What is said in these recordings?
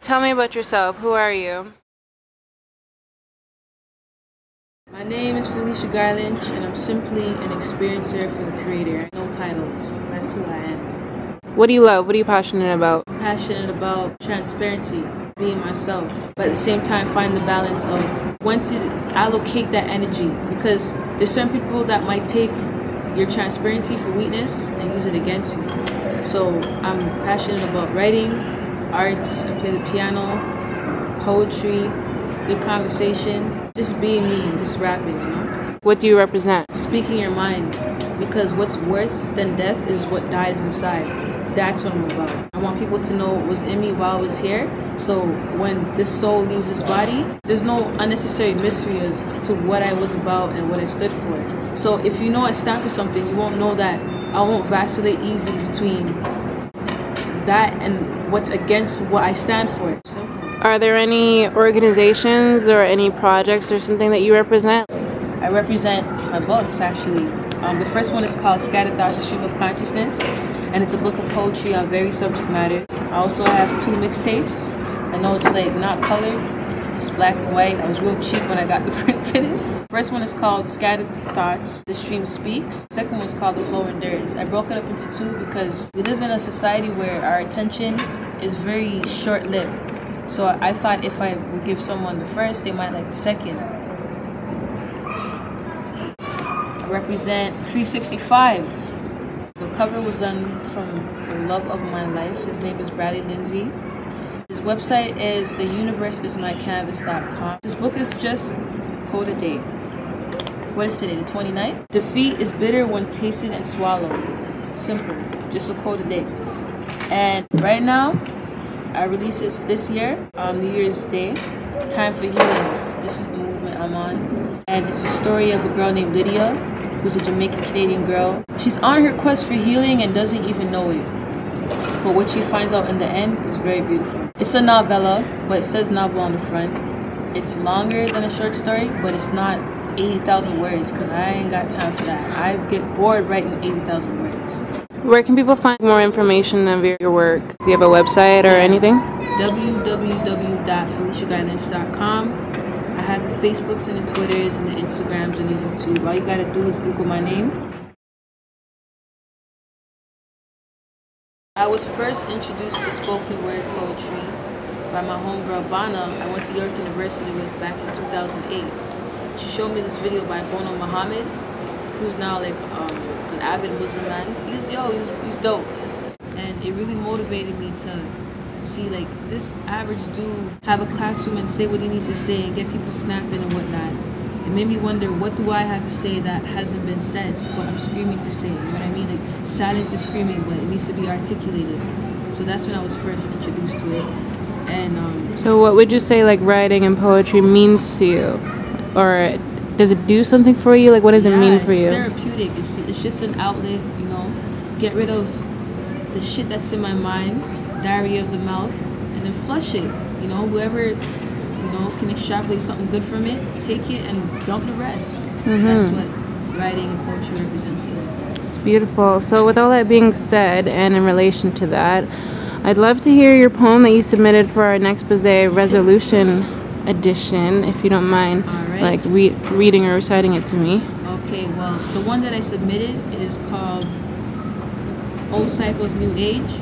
Tell me about yourself. Who are you? My name is Felicia Guy-Lynch, and I'm simply an experiencer for the creator. No titles. That's who I am. What do you love? What are you passionate about? I'm passionate about transparency, being myself, but at the same time find the balance of when to allocate that energy, because there's certain people that might take your transparency for weakness and use it against you. So I'm passionate about writing, arts, I play the piano, poetry, good conversation, just being me, just rapping, you know? What do you represent? Speaking your mind, because what's worse than death is what dies inside. That's what I'm about. I want people to know what was in me while I was here, so when this soul leaves this body, there's no unnecessary mystery as to what I was about and what I stood for. So if you know I stand for something, you won't know that I won't vacillate easy between that and what's against what I stand for. So, are there any organizations or any projects or something that you represent? I represent my books, actually. The first one is called Scattered Thoughts, A Stream of Consciousness, and it's a book of poetry on various subject matter. I also have 2 mixtapes. I know it's like not colored, it's black and white. I was real cheap when I got the print for this. First one is called Scattered Thoughts, The Stream Speaks. Second one is called The Flow Endures. I broke it up into 2 because we live in a society where our attention is very short-lived. So I thought if I would give someone the first, they might like the second. I represent 365. The cover was done from the love of my life. His name is Bradley Lindsay. His website is theuniverseismycanvas.com. This book is just quote a day. What is today, the 29th? Defeat is bitter when tasted and swallowed. Simple, just a quote a day. And right now, I released this year, New Year's Day, Time for Healing. This is the movement I'm on. And it's a story of a girl named Lydia, who's a Jamaican-Canadian girl. She's on her quest for healing and doesn't even know it. But what she finds out in the end is very beautiful. It's a novella, but it says novel on the front. It's longer than a short story, but it's not 80,000 words, because I ain't got time for that. I get bored writing 80,000 words. Where can people find more information of your work? Do you have a website or anything? www.feliciaguylynch.com. I have the Facebooks and the Twitters and the Instagrams and the YouTube. All you gotta do is Google my name. I was first introduced to spoken word poetry by my homegirl Bana. I went to York University with back in 2008. She showed me this video by Bono Muhammad, who's now like an avid Muslim man. He's dope. And it really motivated me to see like this average dude have a classroom and say what he needs to say and get people snapping and whatnot. It made me wonder, what do I have to say that hasn't been said, but I'm screaming to say it, you know what I mean? Like, silence is screaming, but it needs to be articulated. So that's when I was first introduced to it. And so what would you say like writing and poetry means to you? Or does it do something for you? Like, what does it mean for you? It's therapeutic. It's just an outlet, you know. Get rid of the shit that's in my mind, diarrhea of the mouth, and then flush it. You know, whoever can extrapolate something good from it, take it and dump the rest. That's what writing and poetry represents to me. It's beautiful. So with all that being said, and in relation to that, I'd love to hear your poem that you submitted for our next Exposé Resolution edition, if you don't mind. All right. Like reading or reciting it to me. Okay, well, the one that I submitted is called Old Cycles, New Age.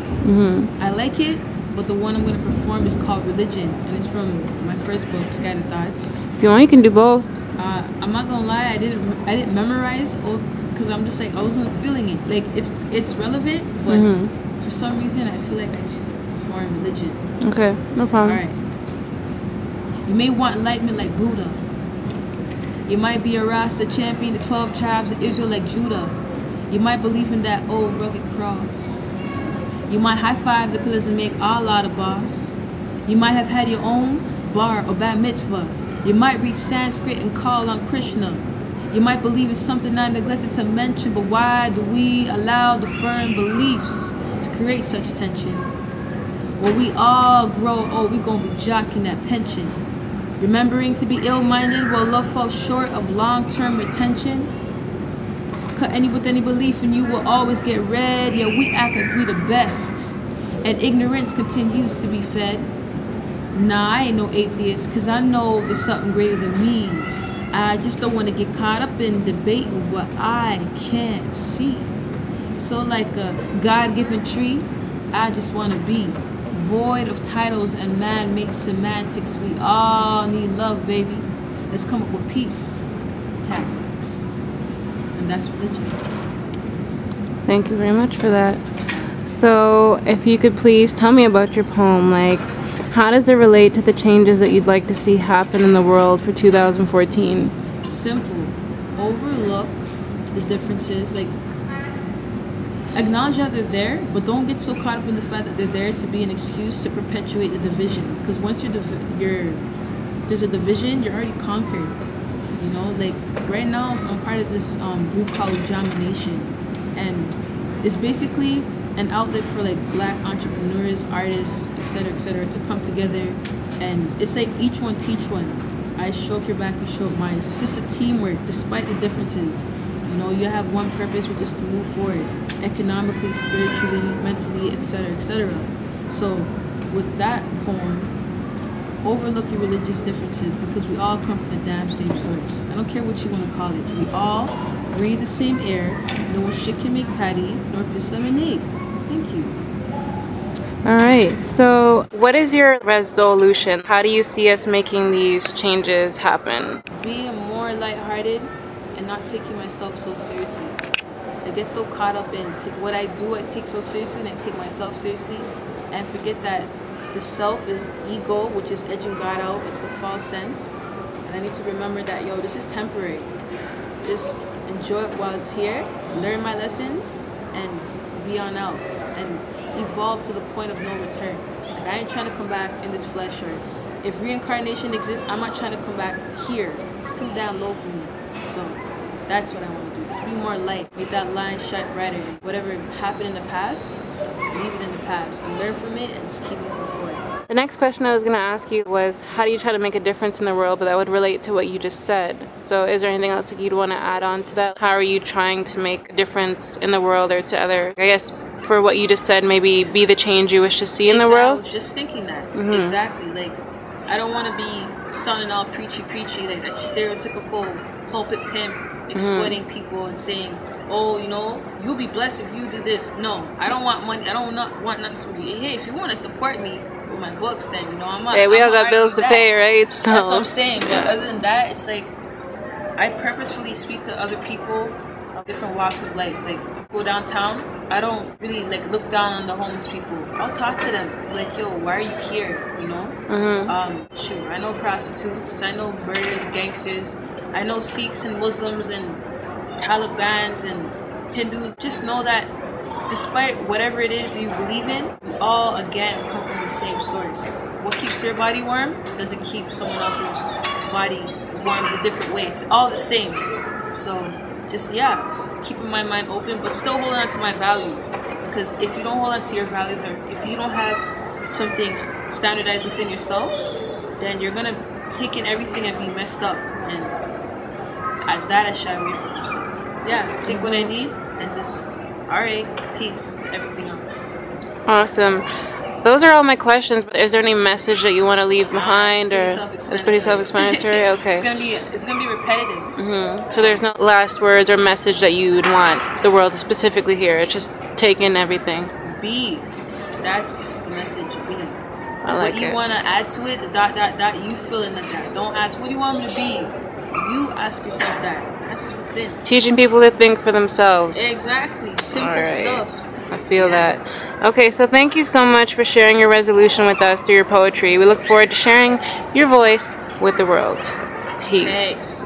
I like it, but the one I'm going to perform is called Religion, and it's from my first book, Scattered Thoughts. If you want, you can do both. I'm not gonna lie, I didn't memorize, because I'm just like, I wasn't feeling it. Like, it's relevant, but for some reason I feel like I just need to perform Religion. Okay, no problem. All right. You may want enlightenment like Buddha. You might be a Rasta champion the 12 tribes of Israel like Judah. You might believe in that old rugged cross. You might high-five the pillars and make Allah the boss. You might have had your own bar or bat mitzvah. You might read Sanskrit and call on Krishna. You might believe in something I neglected to mention, but why do we allow the firm beliefs to create such tension? When we all grow old, we gonna be jocking that pension. Remembering to be ill-minded while love falls short of long-term retention. Cut any with any belief and you will always get read. Yeah, we act like we the best, and ignorance continues to be fed. Nah, I ain't no atheist, because I know there's something greater than me. I just don't want to get caught up in debating what I can't see. So like a God-given tree, I just want to be void of titles and man-made semantics. We all need love, baby. Let's come up with peace tactics. And that's religion. Thank you very much for that. So if you could please tell me about your poem, like how does it relate to the changes that you'd like to see happen in the world for 2014? Simple. Overlook the differences, like acknowledge that they're there, but don't get so caught up in the fact that they're there to be an excuse to perpetuate the division. Because once there's a division, you're already conquered. You know, like right now I'm part of this group called Nation, and it's basically an outlet for like black entrepreneurs, artists, etc., to come together, and it's like each one teach one. I stroke your back, you stroke mine. It's just a teamwork despite the differences. You know, you have one purpose, which is to move forward economically, spiritually, mentally, etc. So with that poem, overlook your religious differences, because we all come from the damn same source. I don't care what you want to call it. We all breathe the same air. No one shit can make patty nor piss lemonade. Thank you. All right, so what is your resolution? How do you see us making these changes happen? Being more lighthearted and not taking myself so seriously. I get so caught up in what I do, I take so seriously, and I take myself seriously, and forget that the self is ego, which is edging God out. It's a false sense. And I need to remember that, yo, this is temporary. Just enjoy it while it's here, learn my lessons, and be on out. And evolve to the point of no return. Like, I ain't trying to come back in this flesh, or if reincarnation exists, I'm not trying to come back here. It's too damn low for me. So that's what I want to do. Just be more light. Make that line shine brighter. And whatever happened in the past, leave it in the past and learn from it and just keep moving forward. The next question I was going to ask you was, how do you try to make a difference in the world? But that would relate to what you just said. So is there anything else that you'd want to add on to that? How are you trying to make a difference in the world, or to other, I guess, for what you just said, maybe be the change you wish to see in the world? I was just thinking that. Exactly. Like, I don't want to be sounding all preachy, like that stereotypical pulpit pimp exploiting people and saying, oh, you know, you'll be blessed if you do this. No, I don't want money. I don't want nothing from you. Hey, if you want to support me with my books, then, you know, I'm not. Hey, we all got bills to pay, right? So that's what I'm saying. But other than that, it's like I purposefully speak to other people of different walks of life. Like, go downtown, I don't really like look down on the homeless people. I'll talk to them like, yo, why are you here? You know? Shoot, I know prostitutes, I know murderers, gangsters, I know Sikhs and Muslims and Talibans and Hindus. Just know that despite whatever it is you believe in, we all again come from the same source. What keeps your body warm doesn't keep someone else's body warm a different way. It's all the same. So just, yeah, keeping my mind open, but still holding on to my values. Because if you don't hold on to your values, or if you don't have something standardized within yourself, then you're gonna take in everything and be messed up. And at that, I shy away from. So yeah, take what I need and just, all right, peace to everything else. Awesome. Those are all my questions, but is there any message that you want to leave behind? It's pretty self-explanatory? Okay. It's gonna be repetitive. So there's no last words or message that you would want the world to specifically hear. It's just take in everything. Be. That's the message. Be. I like what you want to add to it, the ... you fill in that. Don't ask, what do you want me to be? You ask yourself that. That's just within. Teaching people to think for themselves. Exactly. Simple stuff. I feel that. Okay, so thank you so much for sharing your resolution with us through your poetry. We look forward to sharing your voice with the world. Peace. Thanks.